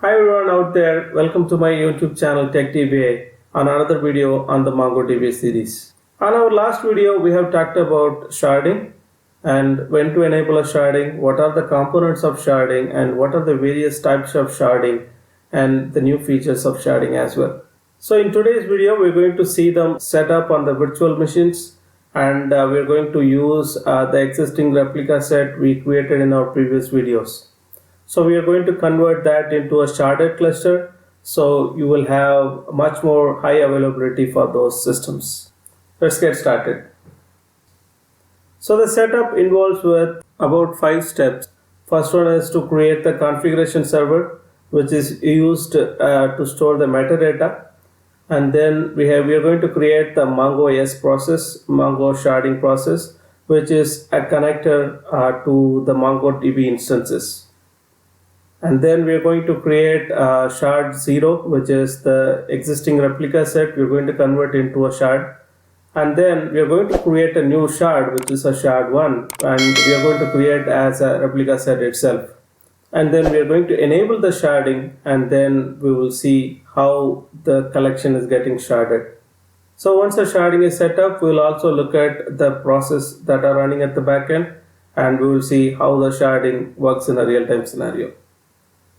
Hi everyone out there, welcome to my YouTube channel TechDBA on another video on the MongoDB series. On our last video, we have talked about sharding and when to enable a sharding, what are the components of sharding and what are the various types of sharding and the new features of sharding as well. So in today's video, we're going to see them set up on the virtual machines and we're going to use the existing replica set we created in our previous videos. So we are going to convert that into a sharded cluster, so you will have much more high availability for those systems. Let's get started. So the setup involves with about 5 steps. First one is to create the configuration server, which is used to store the metadata. And then we are going to create the MongoS process, Mongo sharding process, which is a connector to the MongoDB instances. And then we are going to create shard 0, which is the existing replica set. We're going to convert into a shard. And then we are going to create a new shard, which is a shard 1. And we are going to create as a replica set itself. And then we are going to enable the sharding. And then we will see how the collection is getting sharded. So once the sharding is set up, we will also look at the process that are running at the backend. And we will see how the sharding works in a real-time scenario.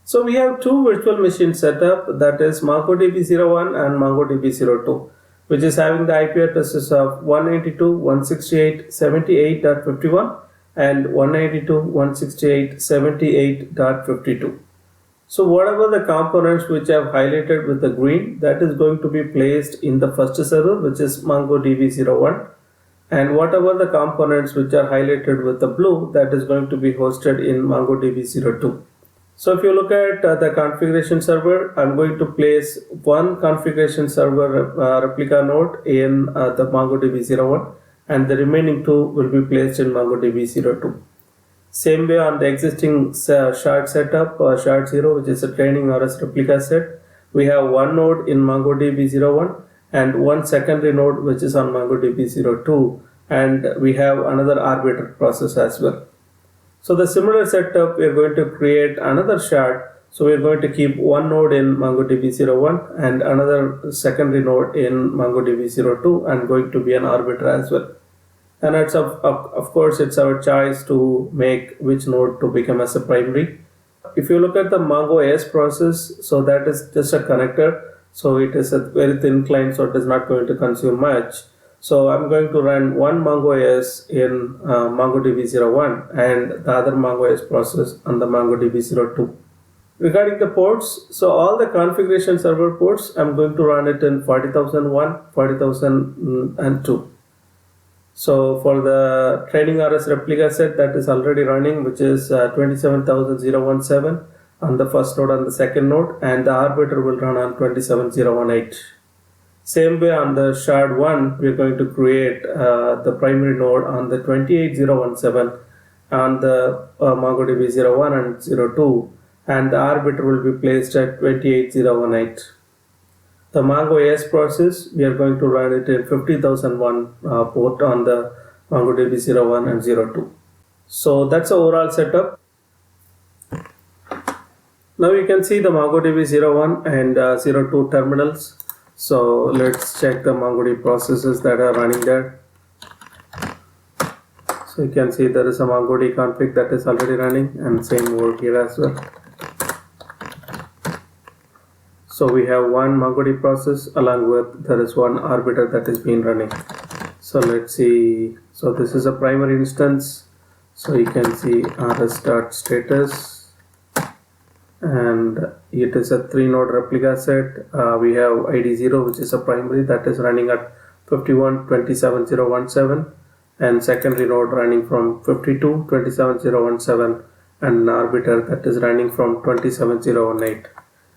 So we have two virtual machines set up, that is MongoDB 01 and MongoDB 02, which is having the IP addresses of 192.168.78.51 and 192.168.78.52. So whatever the components which I have highlighted with the green, that is going to be placed in the first server, which is MongoDB 01. And whatever the components which are highlighted with the blue, that is going to be hosted in MongoDB 02. So if you look at the configuration server, I'm going to place one configuration server replica node in the MongoDB 01 and the remaining two will be placed in MongoDB 02. Same way on the existing shard setup, shard 0, which is a training RS replica set, we have one node in MongoDB 01 and one secondary node which is on MongoDB 02, and we have another arbiter process as well. So the similar setup, we are going to create another shard. So we are going to keep one node in MongoDB 01 and another secondary node in MongoDB 02 and going to be an arbiter as well. And it's of course, it's our choice to make which node to become as a primary. If you look at the MongoS process, so that is just a connector. So it is a very thin client, so it is not going to consume much. So I'm going to run one MongoS in MongoDB 01 and the other MongoS process on the MongoDB 02. Regarding the ports, so all the configuration server ports, I'm going to run it in 40,001, 40,002. So for the training RS replica set that is already running, which is 27,017 on the first node and the second node, and the arbiter will run on 27,018. Same way on the shard 1, we are going to create the primary node on the 28,017 on the MongoDB 01 and 02, and the arbiter will be placed at 28,018. The MongoS process, we are going to run it in 50,001 port on the MongoDB 01 and 02. So that's the overall setup. Now you can see the MongoDB 01 and 02 terminals. So let's check the MongoDB processes that are running there. So you can see there is a MongoDB config that is already running, and same over here as well. So we have one MongoDB process along with there is one arbiter that is being running. So let's see. So this is a primary instance. So you can see rs.status. And it is a 3-node replica set. We have ID 0, which is a primary that is running at 51.27.017, and secondary node running from 52.27.017, and an arbiter that is running from 27.018.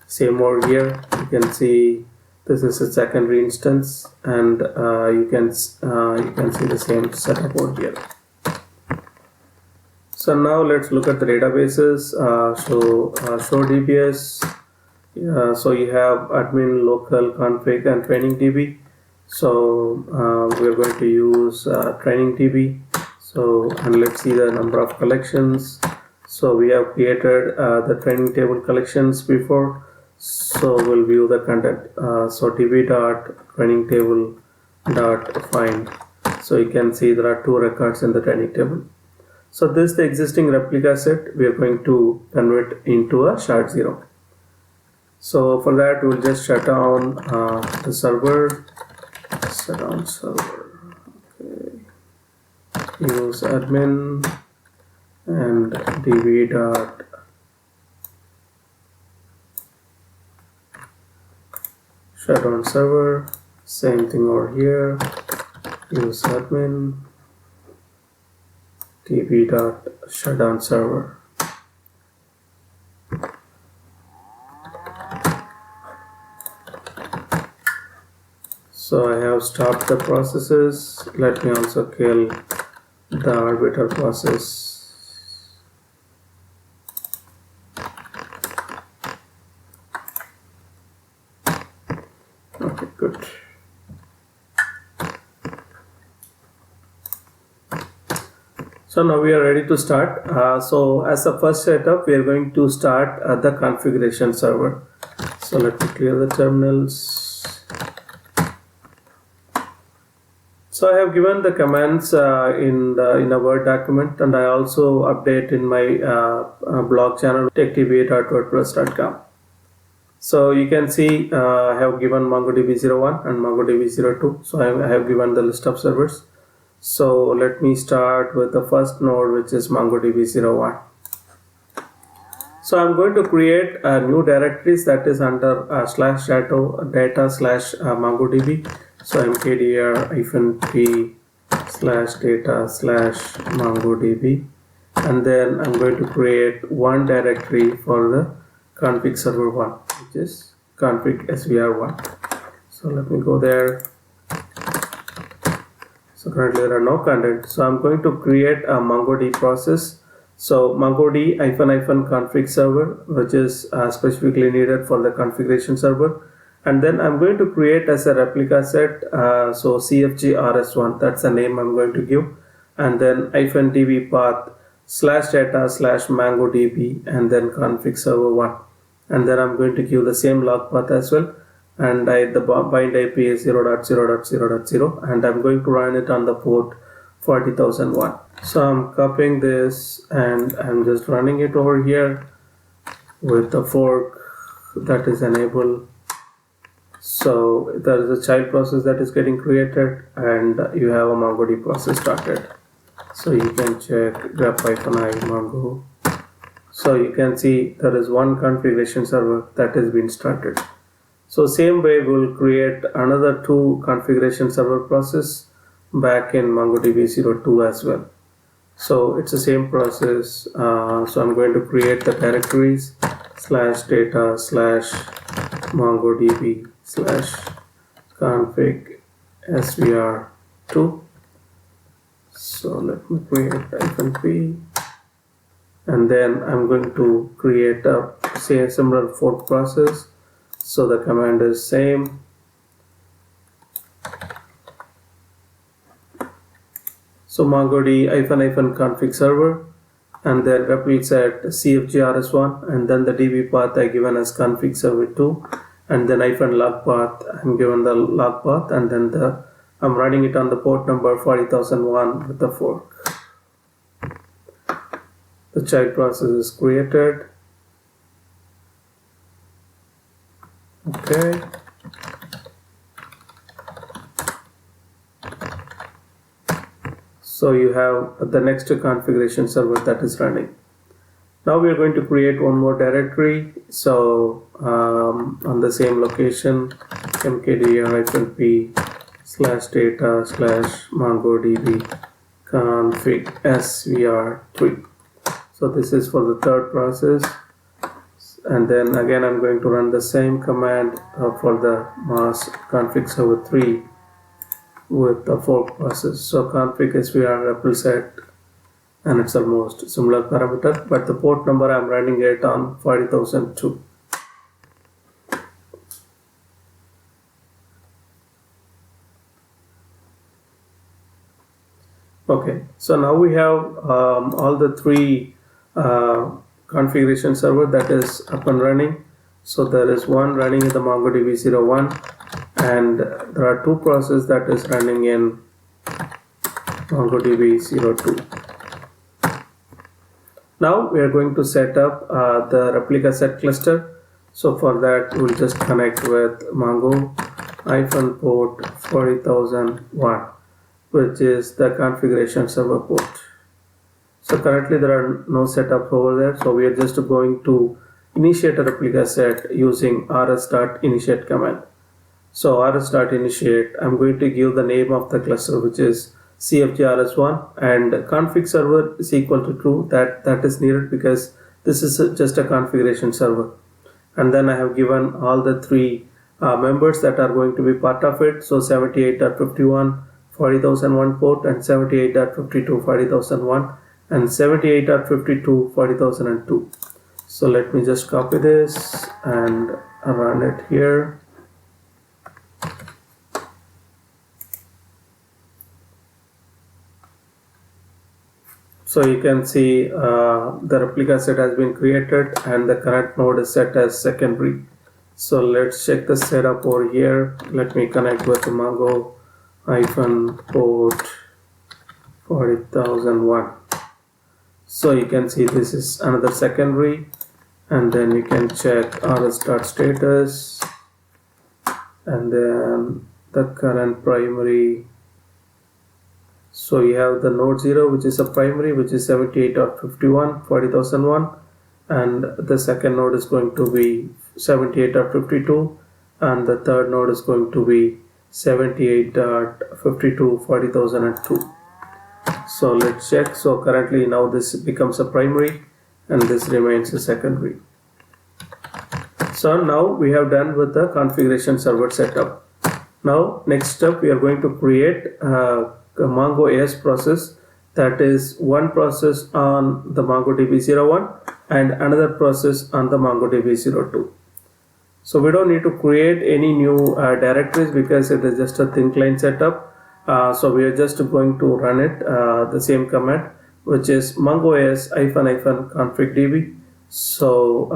Same over here, you can see this is a secondary instance, and you can see the same setup over here. So now let's look at the databases. Show DBS. So you have admin, local, config, and training DB. So we're going to use training DB. So and let's see the number of collections. So we have created the training table collections before. So we'll view the content. So db dot training table dot find. So you can see there are two records in the training table. So this is the existing replica set. We are going to convert into a shard0. So for that we'll just shut down the server. Shut down server. Okay. Use admin and db dot shut down server. Same thing over here. Use admin db dot shut down server. So I have stopped the processes. Let me also kill the arbiter process. Okay, good. So now we are ready to start. So as the first setup, we are going to start the configuration server. So let me clear the terminals. So I have given the commands in a Word document, and I also update in my blog channel techtv.wordpress.com. So you can see I have given MongoDB 01 and MongoDB 02. So I have given the list of servers. So let me start with the first node, which is MongoDB 01. So I'm going to create a new directories that is under /data /MongoDB. So mkdir-p /data/MongoDB, and then I'm going to create one directory for the config server 1, which is config svr1. So let me go there. So currently there are no content. So I'm going to create a MongoD process. So MongoD --config server, which is specifically needed for the configuration server. And then I'm going to create as a replica set, so cfg-rs1, that's the name I'm going to give. And then -db path /data /MongoDB, and then config server 1. And then I'm going to give the same log path as well. And the bind IP is 0.0.0.0, and I'm going to run it on the port 40,001. So I'm copying this and I'm just running it over here with the fork that is enabled. So there is a child process that is getting created, and you have a MongoD process started. So you can check grep-i mongo. So you can see there is one configuration server that has been started. So same way we'll create another two configuration server process back in MongoDB 02 as well. So it's the same process. So I'm going to create the directories /data /MongoDB /config svr2. So let me create -p, and then I'm going to create a similar fork process. So the command is same. So MongoD -config server, and then repl set cfg-rs1, and then the db path I given as config server 2, and then -log path I'm given the log path, and then I'm running it on the port number 40,001 with the fork. The child process is created. Okay. So you have the next configuration server that is running. Now we are going to create one more directory. So on the same location, mkdir-p /data /MongoDB config svr3. So this is for the third process. And then again I'm going to run the same command for the mass config server 3 with the fork process. So config svr repl set, and it's almost similar parameter, but the port number I'm running it on 40,002. Okay, so now we have all the three configuration server that is up and running. So there is one running in the MongoDB 01, and there are two processes that is running in MongoDB 02. Now we are going to set up the replica set cluster. So for that we'll just connect with Mongo-port 40001, which is the configuration server port. So currently there are no setups over there, so we are just going to initiate a replica set using rs.initiate command. So rs.initiate, I'm going to give the name of the cluster, which is cfgrs1, and config server is equal to true. That is needed because this is just a configuration server. And then I have given all the three members that are going to be part of it. So 78.51 40001 port, and 78.52 40001, and 78.52 40002. So let me just copy this and run it here. So you can see the replica set has been created and the current node is set as secondary. So let's check the setup over here. Let me connect with the Mongo-port 40001. So you can see this is another secondary, and then you can check rs.status, and then the current primary. So you have the node 0, which is a primary, which is 78.51 40001, and the second node is going to be 78.52, and the third node is going to be 78.52 40002. So let's check. So currently now this becomes a primary and this remains a secondary. So now we have done with the configuration server setup. Now next step, we are going to create a Mongo AS process, that is one process on the MongoDB 01 and another process on the MongoDB 02. So we don't need to create any new directories because it is just a thin client setup. So we are just going to run it, the same command, which is mongo as -config db. So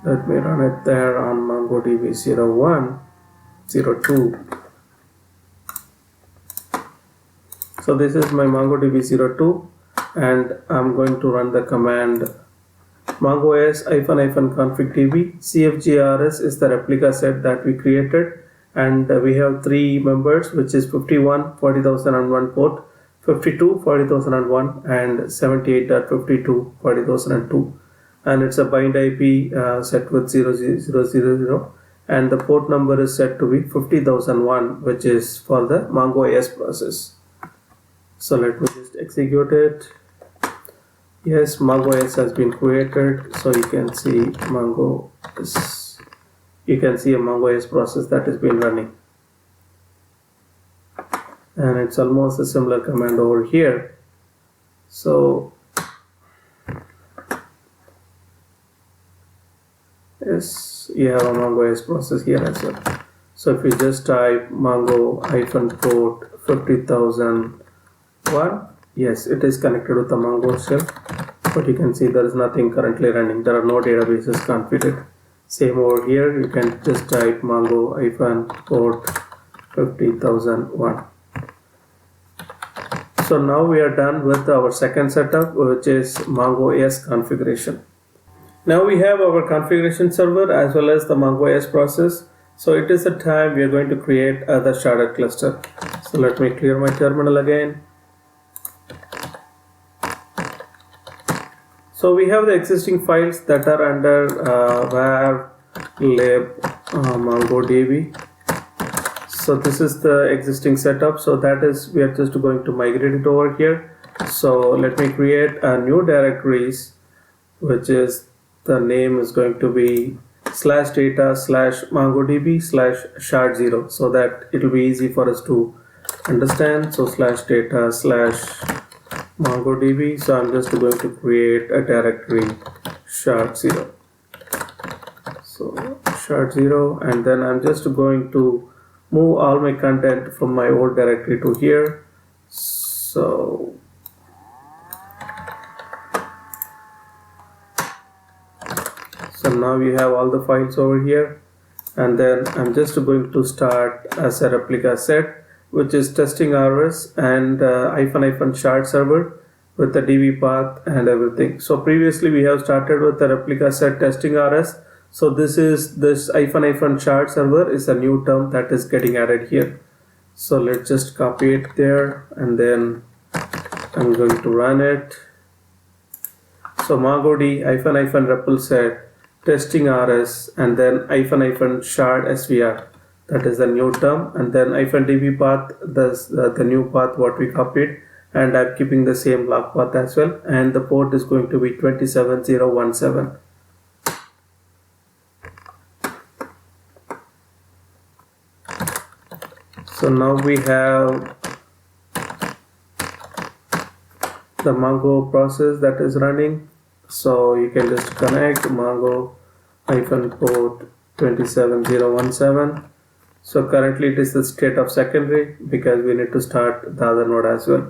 let me run it there on MongoDB 01, 02. So this is my MongoDB 02, and I'm going to run the command mongo as -config db. cfgrs is the replica set that we created, and we have three members, which is 51 40001 port, 52 40001, and 78.52 40002, and it's a bind IP set with 0000, and the port number is set to be 50001, which is for the Mongo AS process. So let me just execute it. Yes, Mongo AS has been created, so you can see Mongo is, you can see a Mongo AS process that has been running, and it's almost a similar command over here. So yes, you have a Mongo AS process here as well. So if you just type mongo-port 50001, yes, it is connected with the Mongo shell, but you can see there is nothing currently running. There are no databases configured. Same over here, you can just type mongo-port 50001. So now we are done with our second setup, which is Mongo AS configuration. Now we have our configuration server as well as the Mongo AS process. So it is the time we are going to create the sharded cluster. So let me clear my terminal again. So we have the existing files that are under var lib mongodb. So this is the existing setup. So that is, we are just going to migrate it over here. So let me create a new directories, which is, the name is going to be /data/mongodb/shard0, so that it will be easy for us to understand. So /data/mongodb. So I'm just going to create a directory shard0. So shard0, and then I'm just going to move all my content from my old directory to here. So So now you have all the files over here, and then I'm just going to start as a replica set, which is testing RS and -" shard server with the DB path and everything. So previously we have started with the replica set testing RS. So this -" shard server is a new term that is getting added here. So let's just copy it there, and then I'm going to run it. So MongoD -" REPL set testing RS and then -" shard SVR, that is the new term, and then -db path, that's the new path what we copied, and I'm keeping the same log path as well, and the port is going to be 27017. So now we have the Mongo process that is running. So you can just connect Mongo -port 27017. So currently it is the state of secondary because we need to start the other node as well.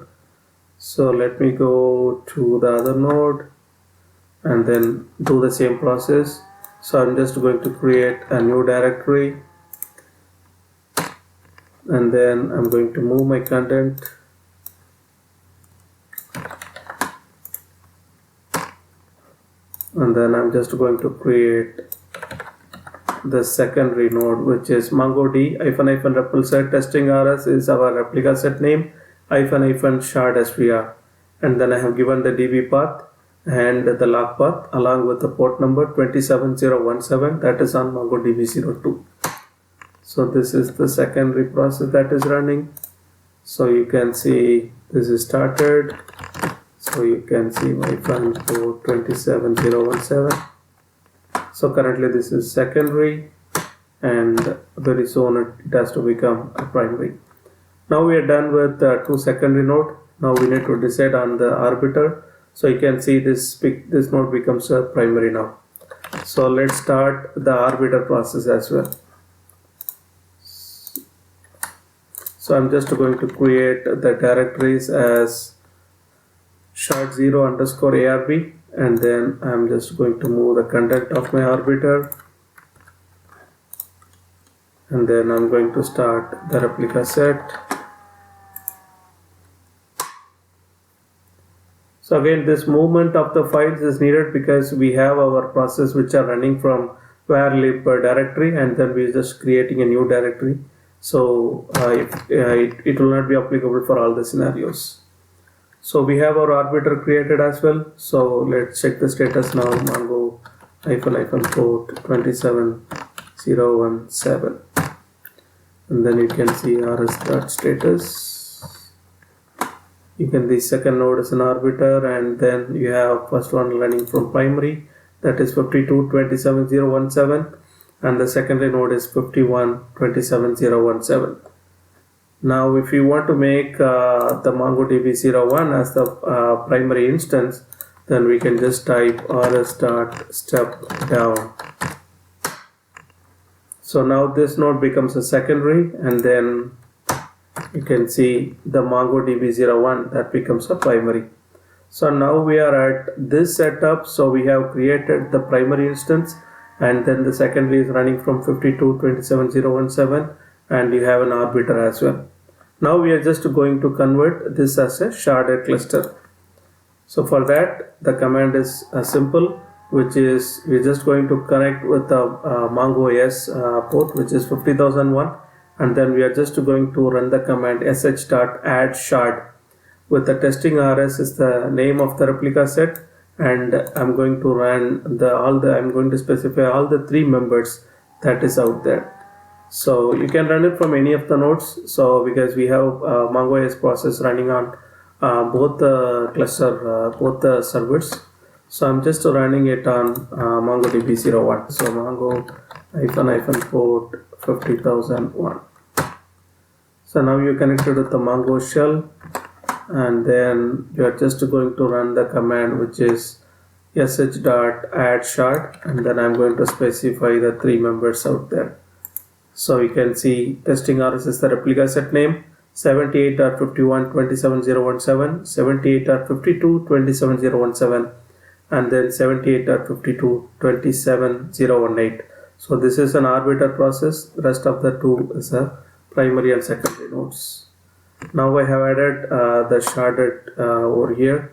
So let me go to the other node and then do the same process. So I'm just going to create a new directory, and then I'm going to move my content, and then I'm just going to create the secondary node, which is MongoD -" REPL set testing RS is our replica set name, -" shard SVR, and then I have given the DB path and the log path along with the port number 27017, that is on MongoDB02. So this is the secondary process that is running. So you can see this is started. So you can see my file port 27017. So currently this is secondary, and very soon it has to become a primary. Now we are done with the two secondary node. Now we need to decide on the arbiter. So you can see this node becomes a primary now. So let's start the arbiter process as well. So I'm just going to create the directories as shard0_arb, and then I'm just going to move the content of my arbiter, and then I'm going to start the replica set. So again, this movement of the files is needed because we have our process which are running from var lib directory, and then we're just creating a new directory. So it will not be applicable for all the scenarios. So we have our arbiter created as well. So let's check the status now. Mongo -port 27017, and then you can see rs.status. You can the second node is an arbiter, and then you have first one running from primary, that is 52.27017, and the secondary node is 51.27017. Now if you want to make the MongoDB01 as the primary instance, then we can just type rs.step down. So now this node becomes a secondary, and then you can see the MongoDB01 that becomes a primary. So now we are at this setup. So we have created the primary instance, and then the secondary is running from 52.27017, and you have an arbiter as well. Now we are just going to convert this as a sharded cluster. So for that, the command is simple, which is we're just going to connect with the Mongo OS port, which is 50001, and then we are just going to run the command sh.add shard with the testing RS is the name of the replica set, and I'm going to run I'm going to specify all the three members that is out there. So you can run it from any of the nodes. So because we have Mongo OS process running on both the cluster, both the servers. So I'm just running it on MongoDB01. So Mongo -port 50001. So now you're connected with the Mongo shell, and then you're just going to run the command which is sh.add shard, and then I'm going to specify the three members out there. So you can see testing RS is the replica set name, 78.51.27017, 78.52.27017, and then 78.52.27.018. So this is an arbiter process. The rest of the two is a primary and secondary nodes. Now I have added the sharded over here.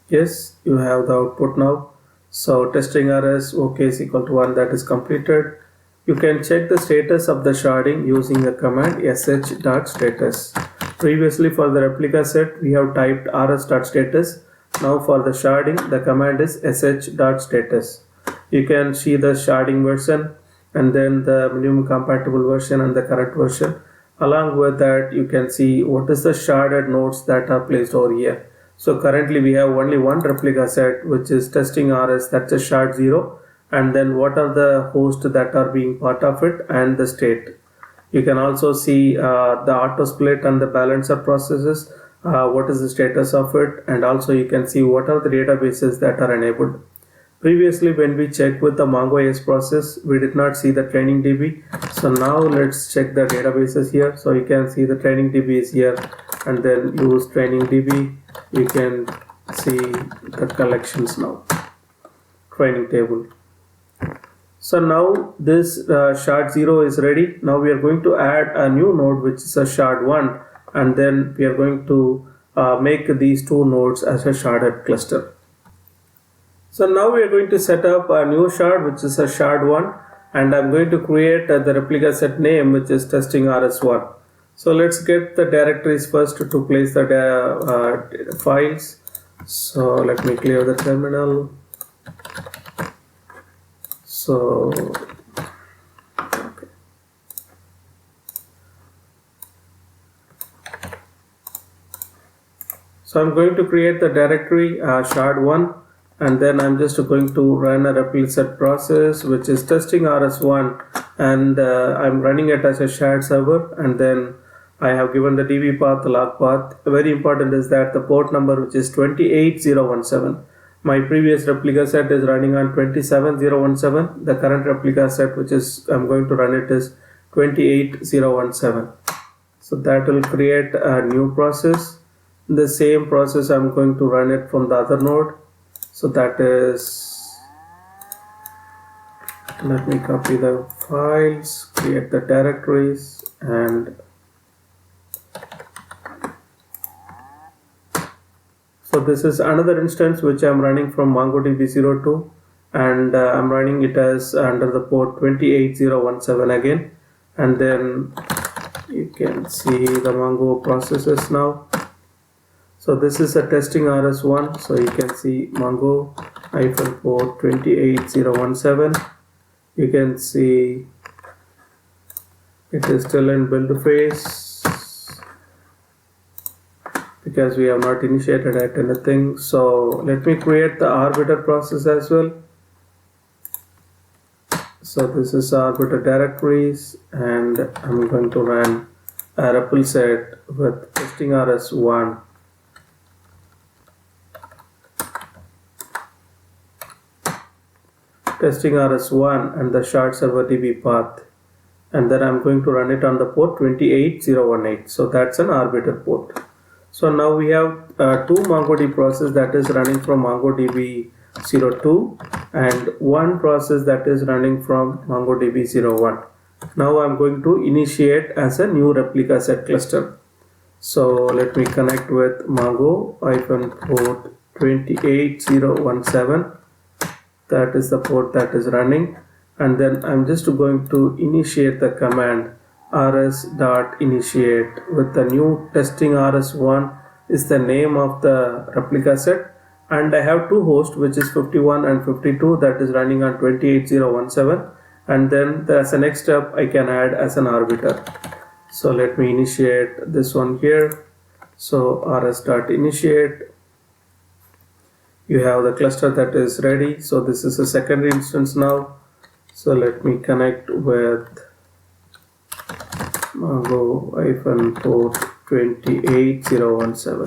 Yes, you have the output now. So testing RS OK is equal to 1, that is completed. You can check the status of the sharding using the command sh.status. Previously for the replica set we have typed rs.status. Now for the sharding the command is sh.status. You can see the sharding version and then the minimum compatible version and the current version. Along with that you can see what is the sharded nodes that are placed over here. So currently we have only one replica set, which is testing RS, that's a shard 0, and then what are the hosts that are being part of it and the state. You can also see the auto split and the balancer processes, what is the status of it, and also you can see what are the databases that are enabled. Previously when we checked with the MongoAS process, we did not see the training DB. So now let's check the databases here. So you can see the training DB is here, and then use training DB. You can see the collections now, training table. So now this shard 0 is ready. Now we are going to add a new node, which is a shard 1, and then we are going to make these two nodes as a sharded cluster. So now we are going to set up a new shard, which is a shard 1, and I'm going to create the replica set name, which is testing RS1. So let's get the directories first to place the files. So let me clear the terminal. So okay. So I'm going to create the directory shard1, and then I'm just going to run a replica set process, which is testing RS1, and I'm running it as a shared server, and then I have given the DB path, the log path. Very important is that the port number, which is 28017. My previous replica set is running on 27017. The current replica set, which is I'm going to run it, is 28017. So that will create a new process. The same process I'm going to run it from the other node. So that is, let me copy the files, create the directories, and so this is another instance which I'm running from MongoDB 02, and I'm running it as under the port 28017 again, and then you can see the Mongo processes now. So this is a testing RS1, so you can see Mongo -port 28017. You can see it is still in build phase because we have not initiated at anything. So let me create the arbiter process as well. So this is arbiter directories, and I'm going to run a REPL set with testing RS1. Testing RS1 and the shard server DB path, and then I'm going to run it on the port 28018. So that's an arbiter port. So now we have two MongoDB process that is running from MongoDB 02 and one process that is running from MongoDB 01. Now I'm going to initiate as a new replica set cluster. So let me connect with Mongo-port 28017. That is the port that is running, and then I'm just going to initiate the command rs.initiate with the new testing RS1 is the name of the replica set, and I have two hosts, which is 51 and 52, that is running on 28017, and then as a next step I can add as an arbiter. So let me initiate this one here. So rs.initiate, you have the cluster that is ready. So this is a secondary instance now. So let me connect with Mongo-port 28017.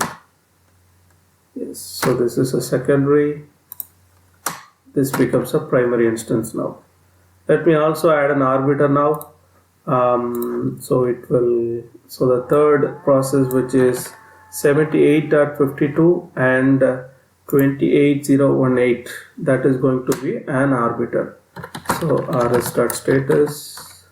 Yes, so this is a secondary. This becomes a primary instance now. Let me also add an arbiter now. So the third process, which is 78.52 and 28018. That is going to be an arbiter. So rs.status.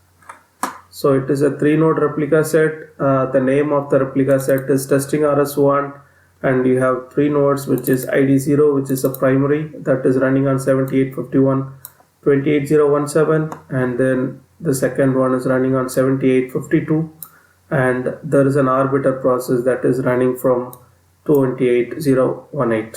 So it is a 3-node replica set. The name of the replica set is testing rs1, and you have 3 nodes, which is id0, which is a primary that is running on 7851 28017, and then the second one is running on 7852, and there is an arbiter process that is running from 28018.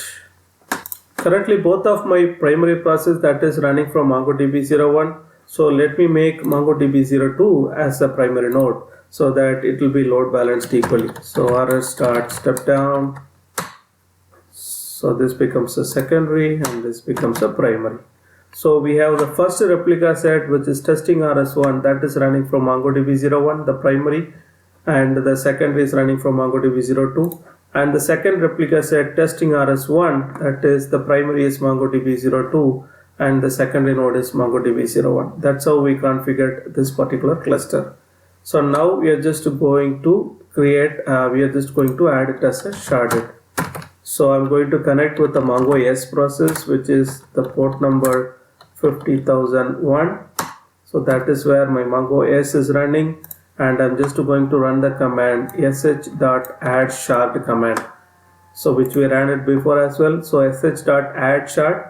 Currently both of my primary process that is running from MongoDB 01. So let me make MongoDB 02 as a primary node so that it will be load balanced equally. So rs start step down. So this becomes a secondary and this becomes a primary. So we have the first replica set, which is testing rs1, that is running from MongoDB 01, the primary, and the secondary is running from MongoDB 02. And the second replica set testing rs1, that is the primary is MongoDB 02 and the secondary node is MongoDB 01. That's how we configured this particular cluster. So now we are just going to add it as a sharded. So I'm going to connect with the Mongo S process, which is the port number 50001. So that is where my Mongo S is running, and I'm just going to run the command sh.add shard command. So which we ran it before as well. So sh.add shard.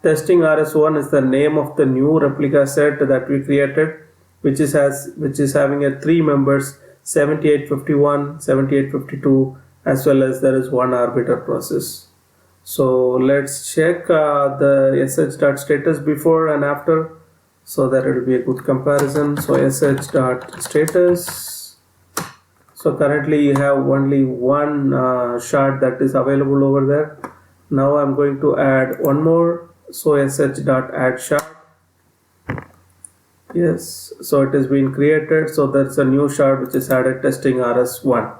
Testing rs1 is the name of the new replica set that we created, which is having a 3 members, 7851, 7852, as well as there is one arbiter process. So let's check the sh.status before and after, so that it will be a good comparison. So sh.status. So currently you have only one shard that is available over there. Now I'm going to add one more. So sh.add shard. Yes, so it has been created. So there's a new shard which is added, testing rs1.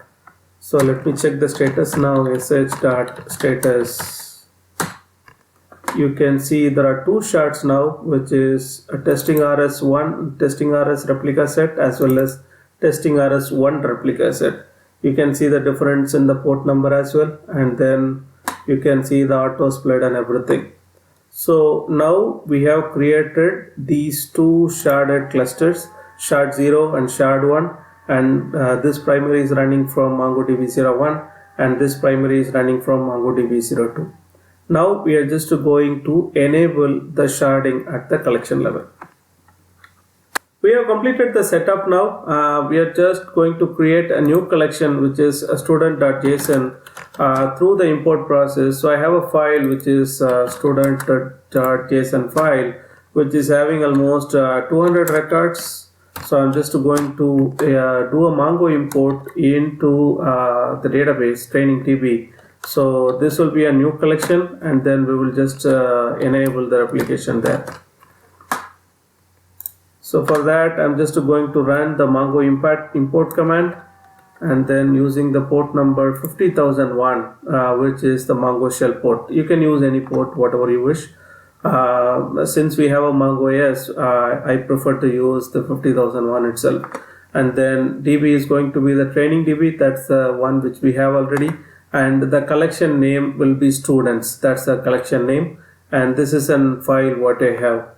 So let me check the status now. sh.status. You can see there are 2 shards now, which is a testing rs1, testing rs replica set, as well as testing rs1 replica set. You can see the difference in the port number as well, and then you can see the auto split and everything. So now we have created these 2 sharded clusters, shard 0 and shard 1, and this primary is running from MongoDB 01 and this primary is running from MongoDB 02. Now we are just going to enable the sharding at the collection level. We have completed the setup now. We are just going to create a new collection, which is a student.json through the import process. So I have a file which is student.json file, which is having almost 200 records. So I'm just going to do a Mongo import into the database TrainingDB. So this will be a new collection, and then we will just enable the replication there. So for that, I'm just going to run the Mongo import command, and then using the port number 50001, which is the Mongo shell port. You can use any port, whatever you wish. Since we have a Mongo S, I prefer to use the 50001 itself. And then DB is going to be the training DB. That's the one which we have already. And the collection name will be students. That's the collection name. And this is a file what I have.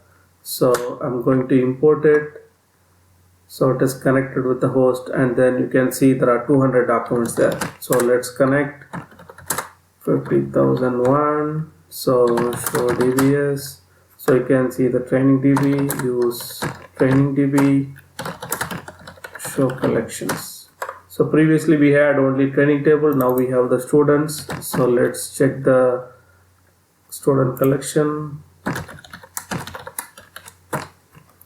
So I'm going to import it. So it is connected with the host, and then you can see there are 200 documents there. So let's connect 50001. So show DBS. So you can see the training DB, use training DB, show collections. So previously we had only training table, now we have the students. So let's check the student collection.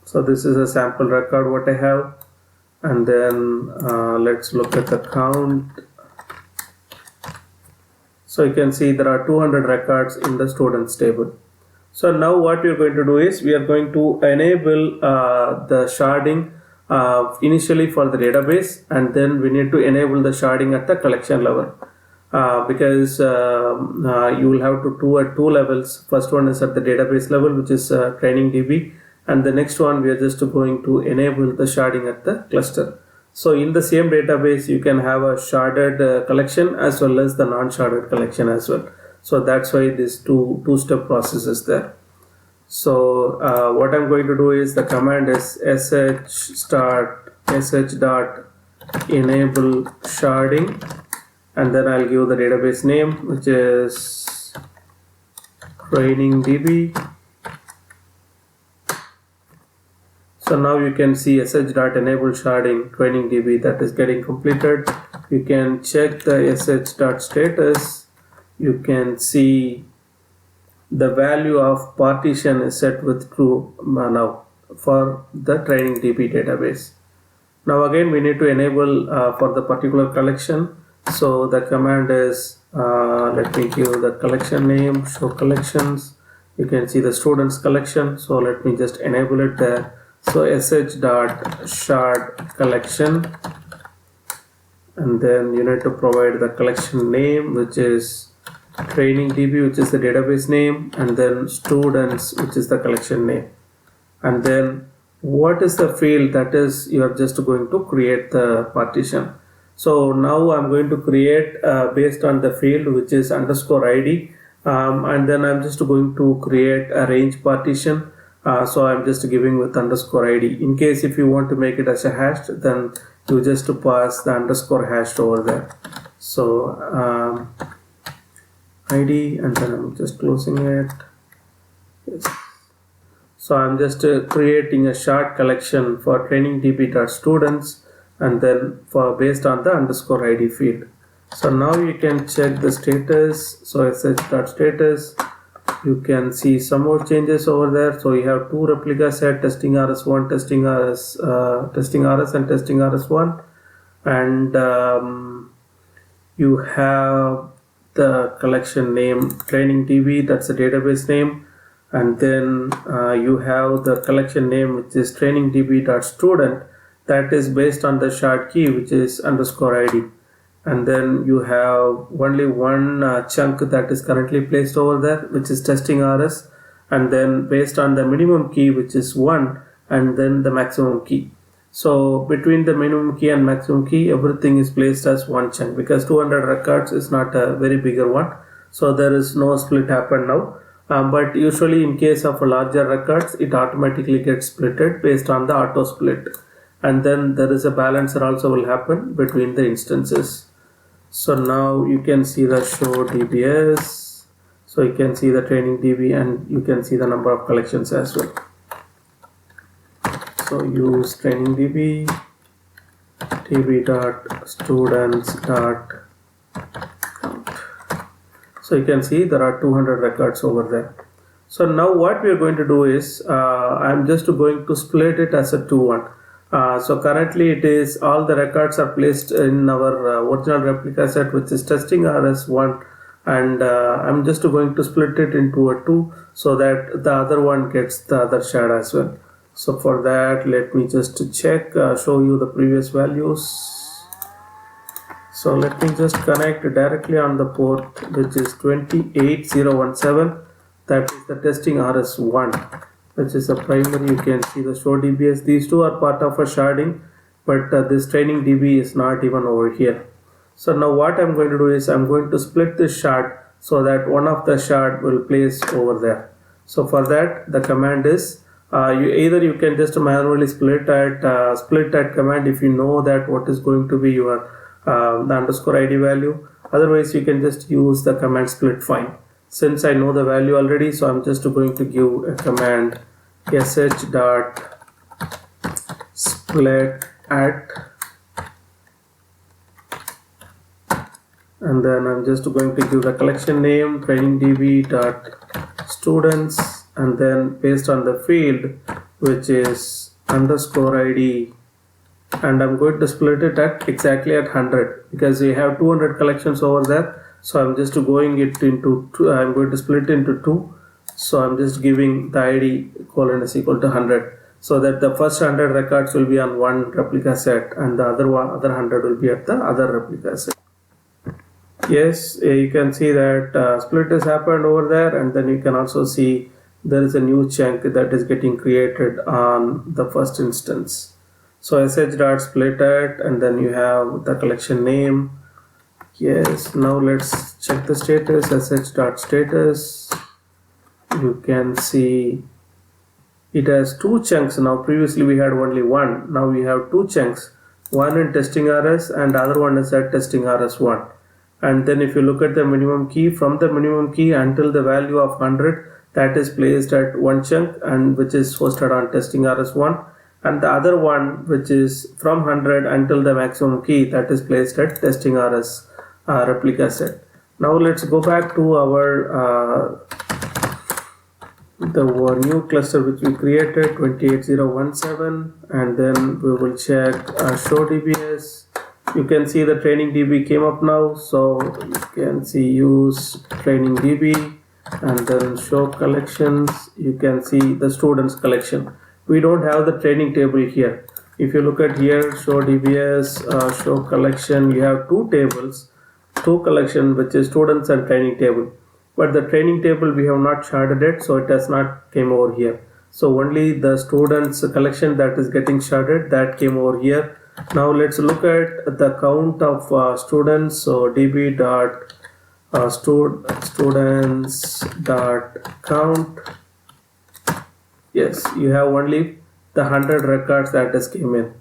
So this is a sample record what I have, and then let's look at the count. So you can see there are 200 records in the students table. So now what we are going to do is we are going to enable the sharding initially for the database, and then we need to enable the sharding at the collection level because you will have to do at 2 levels. First one is at the database level, which is training DB. And the next one, we are just going to enable the sharding at the cluster. So in the same database, you can have a sharded collection as well as the non-sharded collection as well. So that's why this two-step process is there. So what I'm going to do is the command is sh dot enable sharding, and then I'll give the database name, which is TrainingDB. So now you can see sh.enable sharding TrainingDB, that is getting completed. You can check the sh.status. You can see the value of partition is set with true now for the TrainingDB database. Now again we need to enable for the particular collection. So the command is let me give the collection name, show collections. You can see the students collection. So let me just enable it there. So sh.shard collection, and then you need to provide the collection name, which is TrainingDB, which is the database name, and then students, which is the collection name. And then what is the field, that is you are just going to create the partition. So now I'm going to create based on the field which is _ID, and then I'm just going to create a range partition. So I'm just giving with _ID. In case if you want to make it as a hash, then you just pass the _hash over there. So ID, and then I'm just closing it. Yes. So I'm just creating a shard collection for TrainingDB.students, and then for based on the _ID field. So now you can check the status. So sh.status, you can see some more changes over there. So you have two replica set, testing RS1, testing RS, testing RS, and testing RS1, and you have the collection name TrainingDB, that's the database name, and then you have the collection name, which is TrainingDB.student, that is based on the shard key, which is _ID. And then you have only one chunk that is currently placed over there, which is testing RS, and then based on the minimum key, which is 1, and then the maximum key. So between the minimum key and maximum key, everything is placed as one chunk, because 200 records is not a very bigger one, so there is no split happen now. But usually in case of larger records, it automatically gets splitted based on the auto split, and then there is a balancer also will happen between the instances. So now you can see the show DBS, so you can see the TrainingDB, and you can see the number of collections as well. So use TrainingDB db.students.count. So you can see there are 200 records over there. So now what we are going to do is I'm just going to split it as a 2-1. So currently it is all the records are placed in our original replica set, which is testing RS1, and I'm just going to split it into a 2 so that the other one gets the other shard as well. So for that, let me just check, show you the previous values. So let me just connect directly on the port, which is 28017, that is the testing RS1, which is a primary. You can see the show DBS. These two are part of a sharding, but this TrainingDB is not even over here. So now what I'm going to do is I'm going to split this shard so that one of the shard will place over there. So for that, the command is you can just manually split that command if you know that what is going to be your the _ID value. Otherwise, you can just use the command split fine. Since I know the value already, so I'm just going to give a command sh.split at, and then I'm just going to give the collection name TrainingDB.students, and then based on the field, which is _ID, and I'm going to split it at exactly at 100, because we have 200 collections over there. So I'm just going it into two, I'm going to split into 2. So I'm just giving the ID colon is equal to 100, so that the first 100 records will be on one replica set, and the other 100 will be at the other replica set. Yes, you can see that split has happened over there, and then you can also see there is a new chunk that is getting created on the first instance. So sh.splitit, and then you have the collection name. Yes, now let's check the status. sh.status, you can see it has two chunks now. Previously we had only one, now we have two chunks, one in testing RS and other one is at testing RS1. And then if you look at the minimum key, from the minimum key until the value of 100, that is placed at one chunk and which is hosted on testing RS1, and the other one which is from 100 until the maximum key, that is placed at testing RS replica set. Now let's go back to our the new cluster which we created, 28017, and then we will check show DBS. You can see the training DB came up now, so you can see use training DB, and then show collections. You can see the students collection. We don't have the training table here. If you look at here, show DBS, show collection, you have two tables, two collection, which is students and training table. But the training table we have not sharded it, so it has not came over here. So only the students collection that is getting sharded, that came over here. Now let's look at the count of students. So db dot students dot count. Yes, you have only the 100 records that has came in.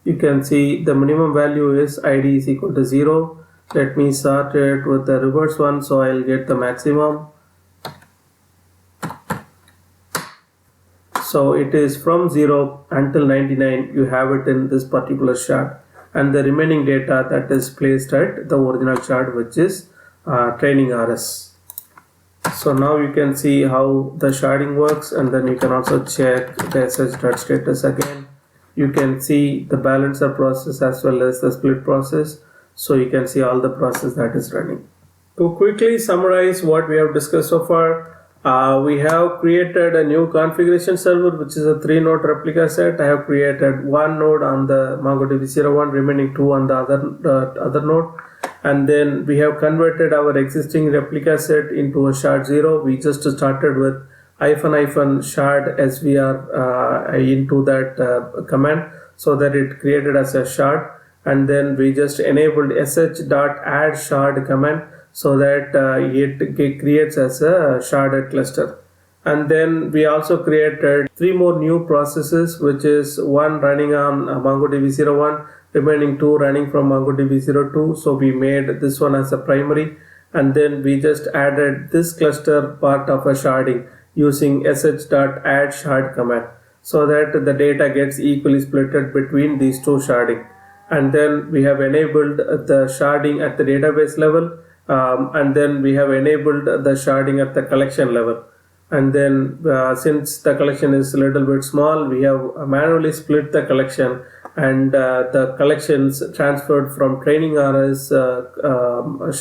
You can see the minimum value is id is equal to 0. Let me sort it with the reverse one, so I'll get the maximum. So it is from 0 until 99, you have it in this particular shard, and the remaining data that is placed at the original shard, which is training RS. So now you can see how the sharding works, and then you can also check the sh.status again. You can see the balancer process as well as the split process. So you can see all the process that is running. To quickly summarize what we have discussed so far, we have created a new configuration server, which is a 3-node replica set. I have created one node on the MongoDB 01, remaining 2 on the other node. And then we have converted our existing replica set into a shard 0. We just started with -- shard svr into that command, so that it created as a shard. And then we just enabled sh.add shard command, so that it creates as a sharded cluster. And then we also created 3 more new processes, which is one running on MongoDB 01, remaining 2 running from MongoDB 02. So we made this one as a primary, and then we just added this cluster part of a sharding using sh.add shard command, so that the data gets equally splitted between these two sharding. And then we have enabled the sharding at the database level, and then we have enabled the sharding at the collection level. And then since the collection is a little bit small, we have manually split the collection, and the collections transferred from training RS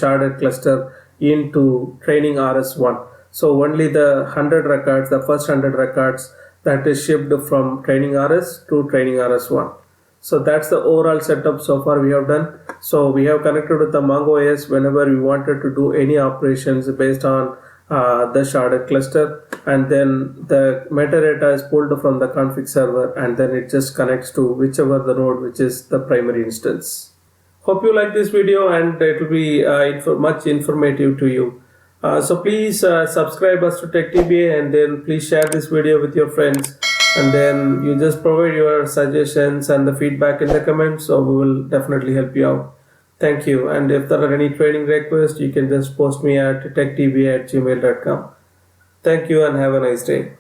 sharded cluster into training RS1. So only the 100 records, the first 100 records, that is shipped from training RS to training RS1. So that's the overall setup so far we have done. So we have connected with the MongoOS whenever we wanted to do any operations based on the sharded cluster, and then the metadata is pulled from the config server, and then it just connects to whichever the node which is the primary instance. Hope you like this video, and it will be much informative to you. So please subscribe us to TechDBA, and then please share this video with your friends, and then you just provide your suggestions and the feedback in the comments, so we will definitely help you out. Thank you. And if there are any training requests, you can just post me at techdba@gmail.com. Thank you and have a nice day.